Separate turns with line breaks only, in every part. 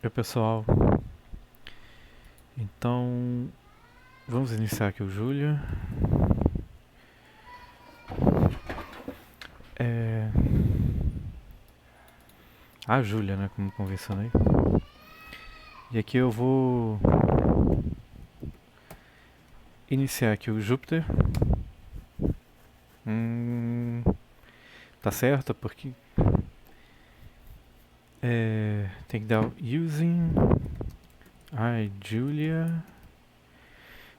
Oi pessoal, então vamos iniciar aqui o Júlia. É... A Júlia, né, como convencionei. E aqui eu vou iniciar aqui o Júpiter. Tá certo? Porque tem que dar using I Julia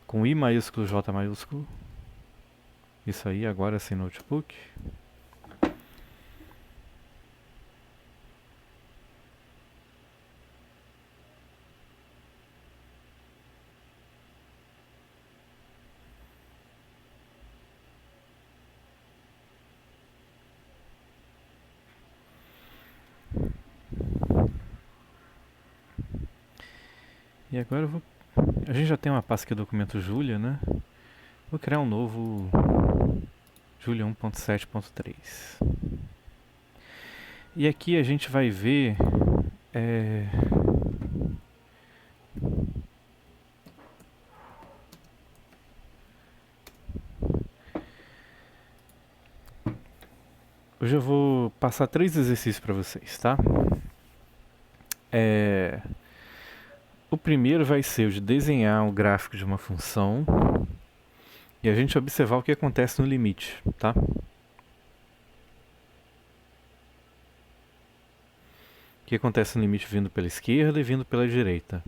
com I maiúsculo, J maiúsculo. Isso aí, agora sem notebook. E agora eu vou. A gente já tem uma pasta aqui documento Julia, né? Vou criar um novo Julia 1.7.3. E aqui a gente vai ver hoje eu vou passar 3 exercícios para vocês, tá? O primeiro vai ser o de desenhar um gráfico de uma função e a gente observar o que acontece no limite, tá? O que acontece no limite vindo pela esquerda e vindo pela direita.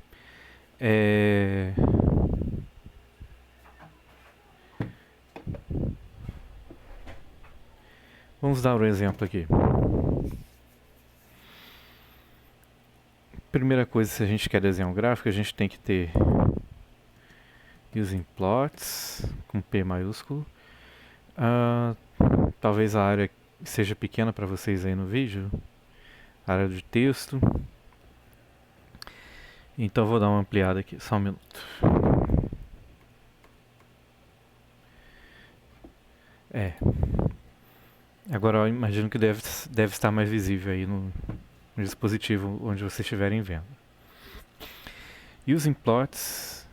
Vamos dar um exemplo aqui. Primeira coisa, se a gente quer desenhar um gráfico, a gente tem que ter using plots com P maiúsculo. Talvez a área seja pequena para vocês aí no vídeo, área de texto. Então vou dar uma ampliada aqui, só um minuto. Agora eu imagino que deve estar mais visível aí no dispositivo onde vocês estiverem vendo. Using plots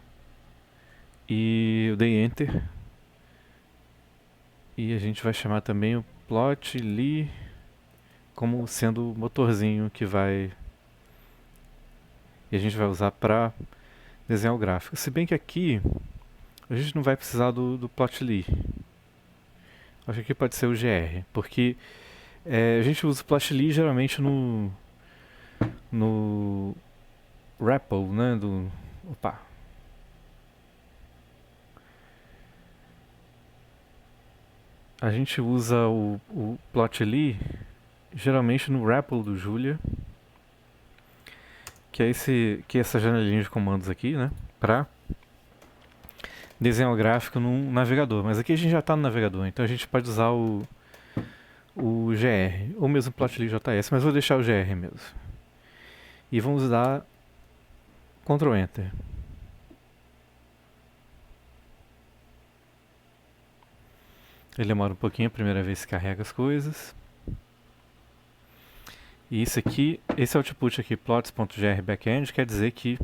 e eu dei enter. E a gente vai chamar também o plotly como sendo o motorzinho que vai e a gente vai usar para desenhar o gráfico. Se bem que aqui a gente não vai precisar do plotly. Acho que aqui pode ser o GR, porque a gente usa o plotly geralmente no REPL, né? A gente usa o plotly geralmente no REPL do Julia, que é essa janelinha de comandos aqui, né? Para desenhar o gráfico num navegador. Mas aqui a gente já está no navegador, então a gente pode usar o GR, ou mesmo plotly JS, mas vou deixar o GR mesmo. E vamos dar Ctrl Enter. Ele demora um pouquinho a primeira vez que carrega as coisas. E isso aqui, esse output aqui, plots.gr backend, quer dizer que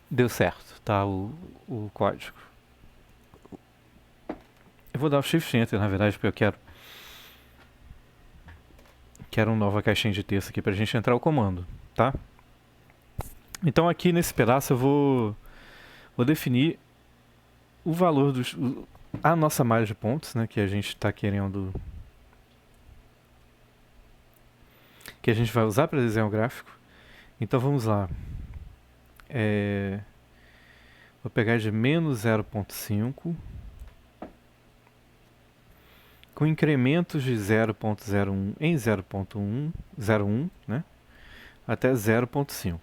deu certo, tá? O código. Eu vou dar o Shift Enter, na verdade, porque eu quero uma nova caixinha de texto aqui pra gente entrar o comando, tá? Então aqui nesse pedaço eu vou definir o valor a nossa malha de pontos, né, que a gente está querendo, que a gente vai usar para desenhar o gráfico. Então vamos lá. Vou pegar de menos 0.5 com incrementos de 0.01 em 0.01, né, até 0.5.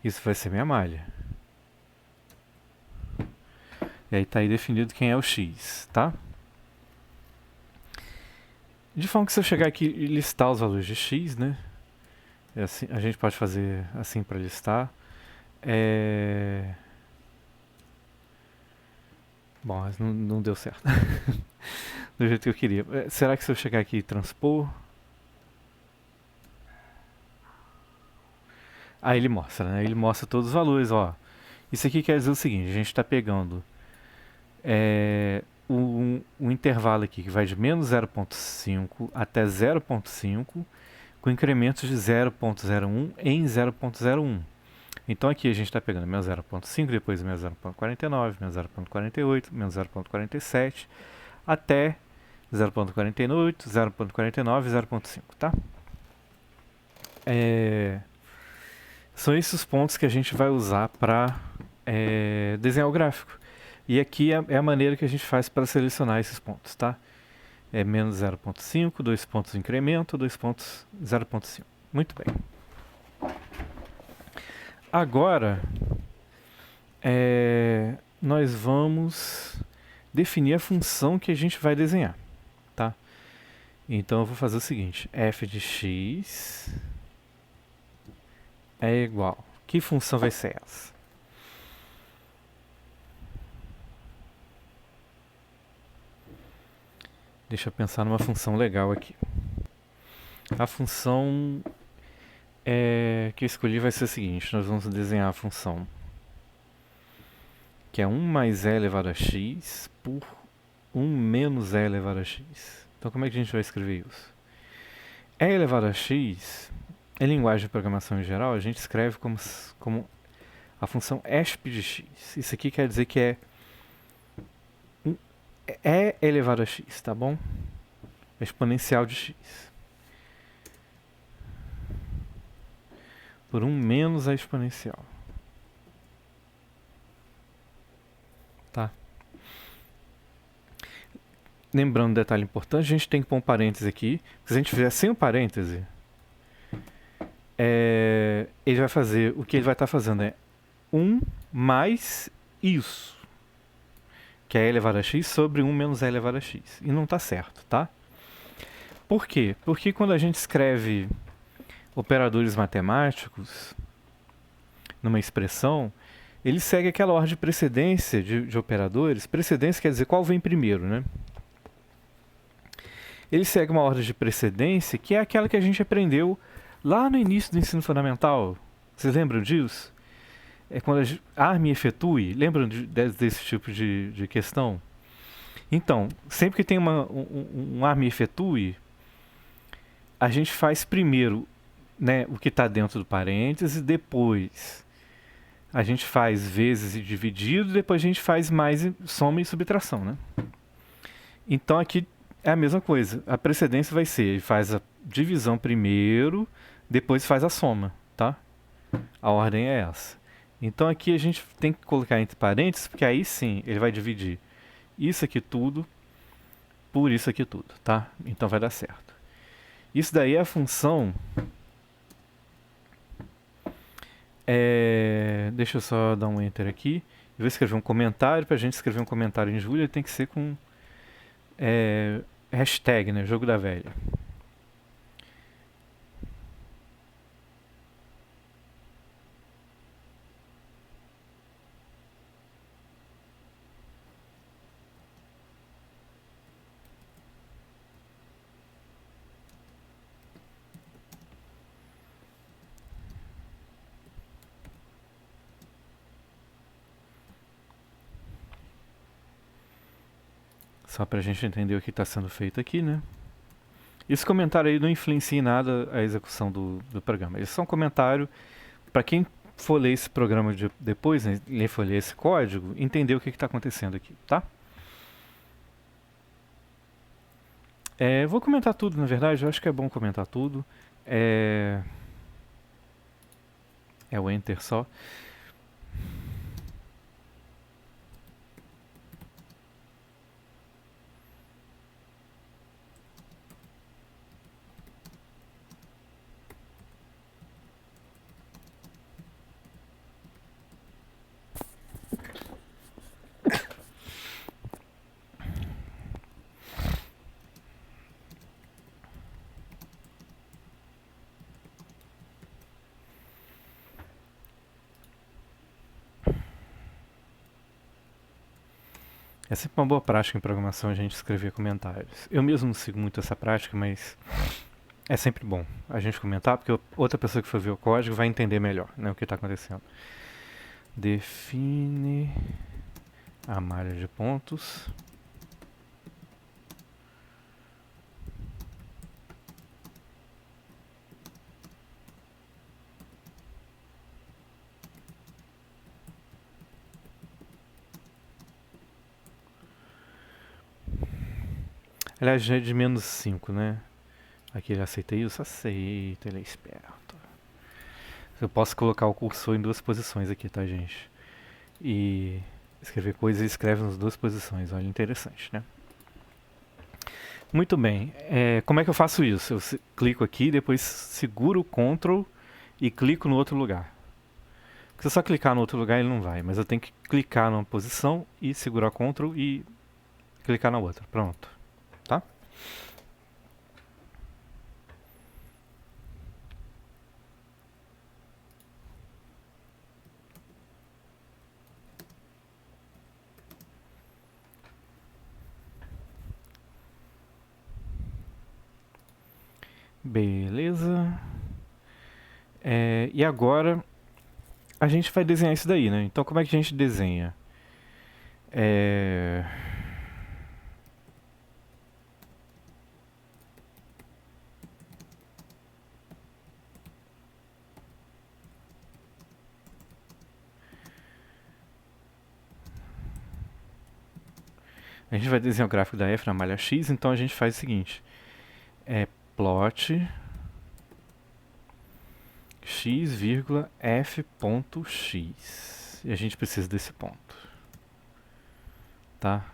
Isso vai ser minha malha. E aí está aí definido quem é o x, tá? De forma que se eu chegar aqui e listar os valores de x, né? Assim, a gente pode fazer assim para listar. Bom, mas não deu certo. Do jeito que eu queria. Será que se eu chegar aqui e transpor... Aí ele mostra, né? Ele mostra todos os valores, ó. Isso aqui quer dizer o seguinte, a gente está pegando um intervalo aqui que vai de menos 0,5 até 0,5 com incrementos de 0,01 em 0,01. Então aqui a gente está pegando menos 0,5, depois menos 0,49, menos 0,48, menos 0,47, até 0,48, 0,49 e 0,5, tá? São esses os pontos que a gente vai usar para desenhar o gráfico. E aqui é a maneira que a gente faz para selecionar esses pontos, tá? É menos 0,5, 2 pontos de incremento, 2 pontos 0,5. Muito bem. Agora, nós vamos definir a função que a gente vai desenhar, tá? Então eu vou fazer o seguinte, f de x é igual. Que função vai ser essa? Deixa eu pensar numa função legal aqui. A função que eu escolhi vai ser a seguinte, nós vamos desenhar a função que é 1 mais e elevado a x por 1 menos e elevado a x. Então como é que a gente vai escrever isso? E elevado a x, em linguagem de programação em geral, a gente escreve como a função exp de x. Isso aqui quer dizer que é e elevado a x, tá bom? Exponencial de x. Por 1 menos a exponencial. Tá? Lembrando um detalhe importante, a gente tem que pôr um parêntese aqui. Se a gente fizer sem o parêntese, ele vai fazer, o que ele vai estar fazendo é 1 mais isso, que é e elevado a x sobre 1 menos e elevado a x. E não está certo, tá? Por quê? Porque quando a gente escreve operadores matemáticos numa expressão, ele segue aquela ordem de precedência de operadores. Precedência quer dizer qual vem primeiro, né? Ele segue uma ordem de precedência que é aquela que a gente aprendeu lá no início do ensino fundamental. Vocês lembram disso? É quando a arme efetue. Lembram desse tipo de questão? Então, sempre que tem um arme efetue, a gente faz primeiro, né, o que está dentro do parêntese, depois a gente faz vezes e dividido, depois a gente faz mais soma e subtração, né? Então aqui é a mesma coisa. A precedência vai ser, ele faz a divisão primeiro, depois faz a soma, tá? A ordem é essa. Então aqui a gente tem que colocar entre parênteses, porque aí sim ele vai dividir isso aqui tudo por isso aqui tudo, tá? Então vai dar certo. Isso daí é a função... deixa eu só dar um enter aqui. Eu vou escrever um comentário. Para a gente escrever um comentário em Julia, tem que ser com hashtag, né? Jogo da velha. Só para a gente entender o que está sendo feito aqui, né? Esse comentário aí não influencia em nada a execução do programa. Esse é só um comentário para quem for ler esse programa depois, né, for ler esse código, entender o que está acontecendo aqui, tá? Vou comentar tudo, na verdade. Eu acho que é bom comentar tudo. É o enter só. É sempre uma boa prática em programação a gente escrever comentários. Eu mesmo não sigo muito essa prática, mas é sempre bom a gente comentar, porque outra pessoa que for ver o código vai entender melhor, né, o que está acontecendo. Define a malha de pontos. Aliás, já é de menos 5, né? Aqui ele aceita isso? Aceita, ele é esperto. Eu posso colocar o cursor em duas posições aqui, tá, gente? E escrever coisas e escreve nas duas posições. Olha, interessante, né? Muito bem. Como é que eu faço isso? Eu clico aqui, depois seguro o Ctrl e clico no outro lugar. Se eu só clicar no outro lugar, ele não vai. Mas eu tenho que clicar numa posição e segurar Ctrl e clicar na outra. Pronto. Tá? Beleza. E agora a gente vai desenhar isso daí, né? Então como é que a gente desenha? A gente vai desenhar o gráfico da f na malha x, então a gente faz o seguinte. Plot x, f.x. E a gente precisa desse ponto. Tá?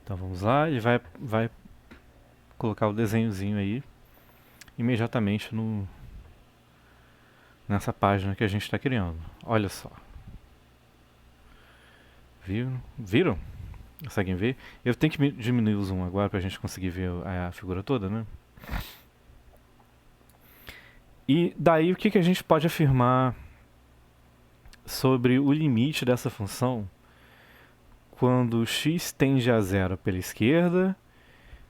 Então vamos lá, ele vai colocar o desenhozinho aí imediatamente nessa página que a gente está criando. Olha só. Viram? Conseguem ver? Eu tenho que diminuir o zoom agora para a gente conseguir ver a figura toda, né? E daí o que a gente pode afirmar sobre o limite dessa função quando x tende a zero pela esquerda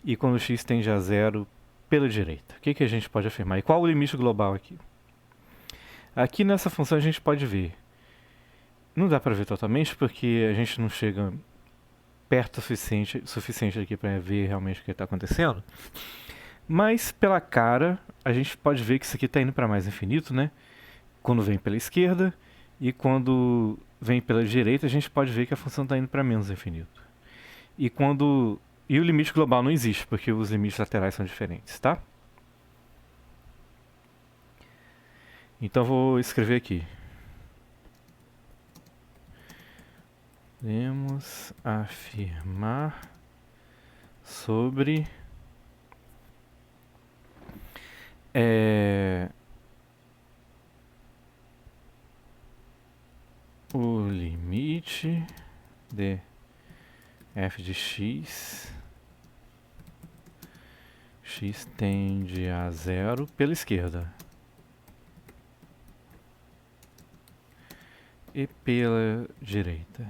e quando x tende a zero pela direita? O que a gente pode afirmar? E qual o limite global aqui? Aqui nessa função a gente pode ver. Não dá para ver totalmente porque a gente não chega perto o suficiente aqui para ver realmente o que está acontecendo. Mas pela cara a gente pode ver que isso aqui está indo para mais infinito, né? Quando vem pela esquerda e quando vem pela direita a gente pode ver que a função está indo para menos infinito. E o limite global não existe porque os limites laterais são diferentes, tá? Então vou escrever aqui. Podemos afirmar sobre o limite de f de x tende a zero pela esquerda e pela direita.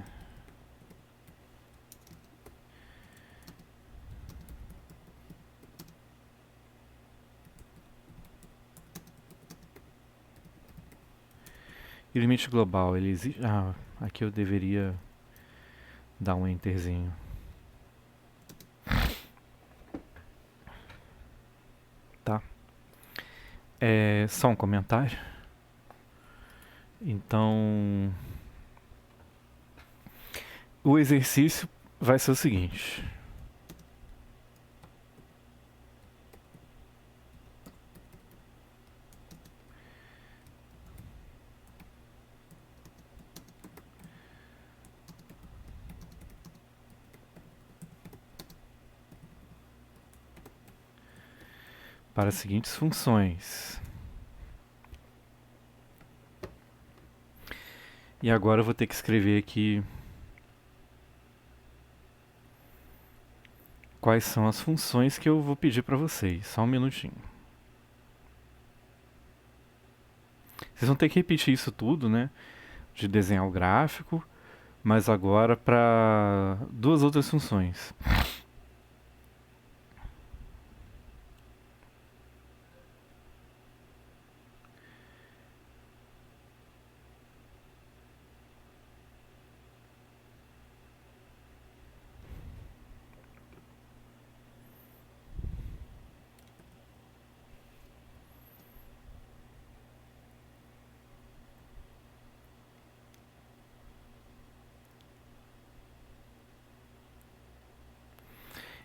E o limite global, ele existe... aqui eu deveria dar um enterzinho. Tá? Só um comentário. Então, o exercício vai ser o seguinte. Para as seguintes funções. E agora eu vou ter que escrever aqui quais são as funções que eu vou pedir para vocês. Só um minutinho. Vocês vão ter que repetir isso tudo, né? De desenhar o gráfico, mas agora para duas outras funções.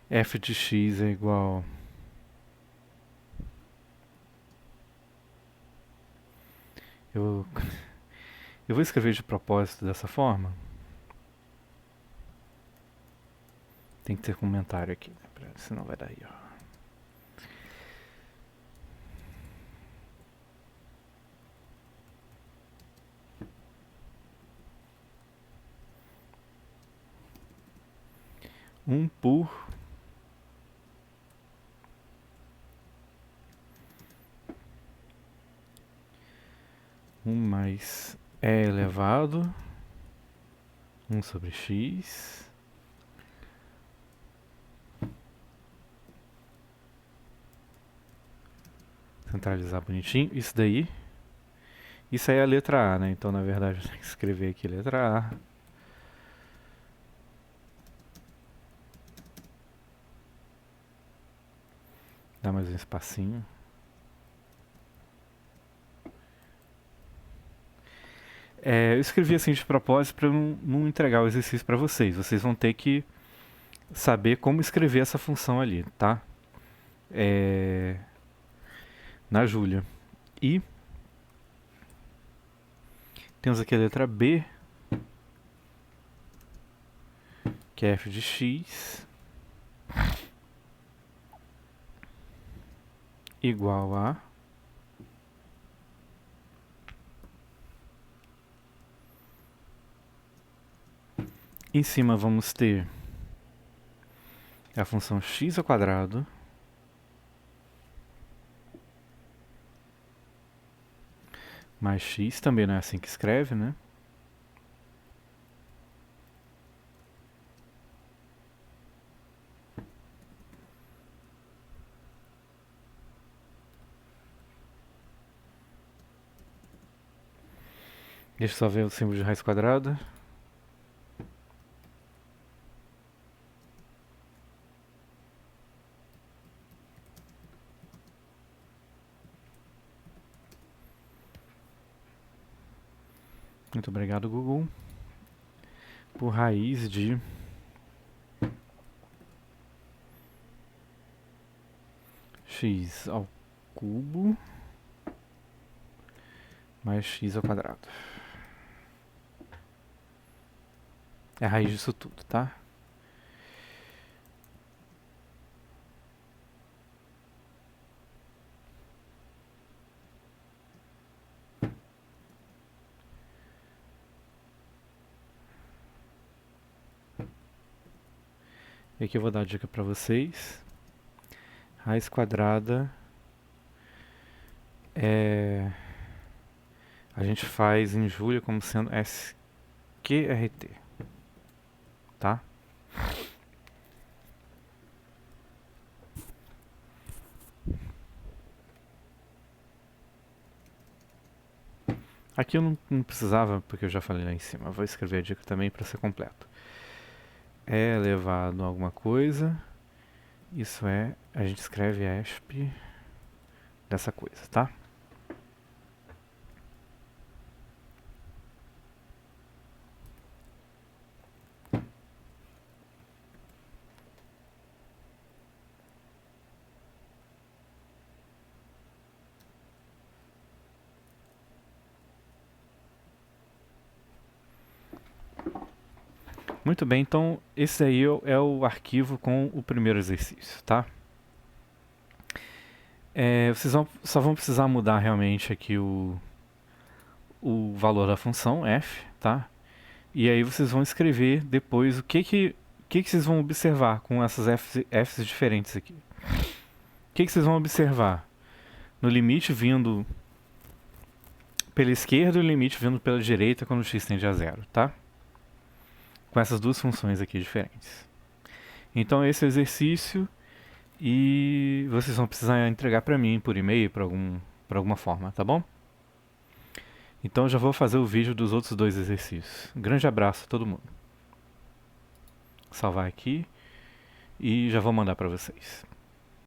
f de x é igual eu vou escrever de propósito dessa forma. Tem que ter comentário aqui, né? Senão vai dar erro. Por 1 mais e elevado 1 sobre x centralizar bonitinho. Isso aí é a letra A, né? Então, na verdade, eu tenho que escrever aqui letra A. Dá mais um espacinho. Eu escrevi assim de propósito para não entregar o exercício para vocês. Vocês vão ter que saber como escrever essa função ali, tá? Na Júlia. E temos aqui a letra B, que é f de x igual a em cima vamos ter a função x ao quadrado mais x, também não é assim que escreve, né? Deixa eu só ver o símbolo de raiz quadrada. Muito obrigado, Google. Por raiz de x ao cubo mais x ao quadrado. É a raiz disso tudo, tá? E aqui eu vou dar a dica para vocês. Raiz quadrada a gente faz em Julia como sendo SQRT, tá? Aqui eu não precisava, porque eu já falei lá em cima. Eu vou escrever a dica também para ser completo. É elevado a alguma coisa. Isso é, a gente escreve ESP dessa coisa, tá? Muito bem, então esse aí é o arquivo com o primeiro exercício, tá? Vocês só vão precisar mudar realmente aqui o valor da função f, tá? E aí vocês vão escrever depois o que vocês vão observar com essas f's diferentes aqui. O que vocês vão observar? No limite vindo pela esquerda e o limite vindo pela direita quando x tende a zero, tá? Com essas duas funções aqui diferentes. Então esse é o exercício e vocês vão precisar entregar para mim por e-mail, por alguma forma, tá bom? Então já vou fazer o vídeo dos outros dois exercícios. Um grande abraço a todo mundo. Salvar aqui e já vou mandar para vocês.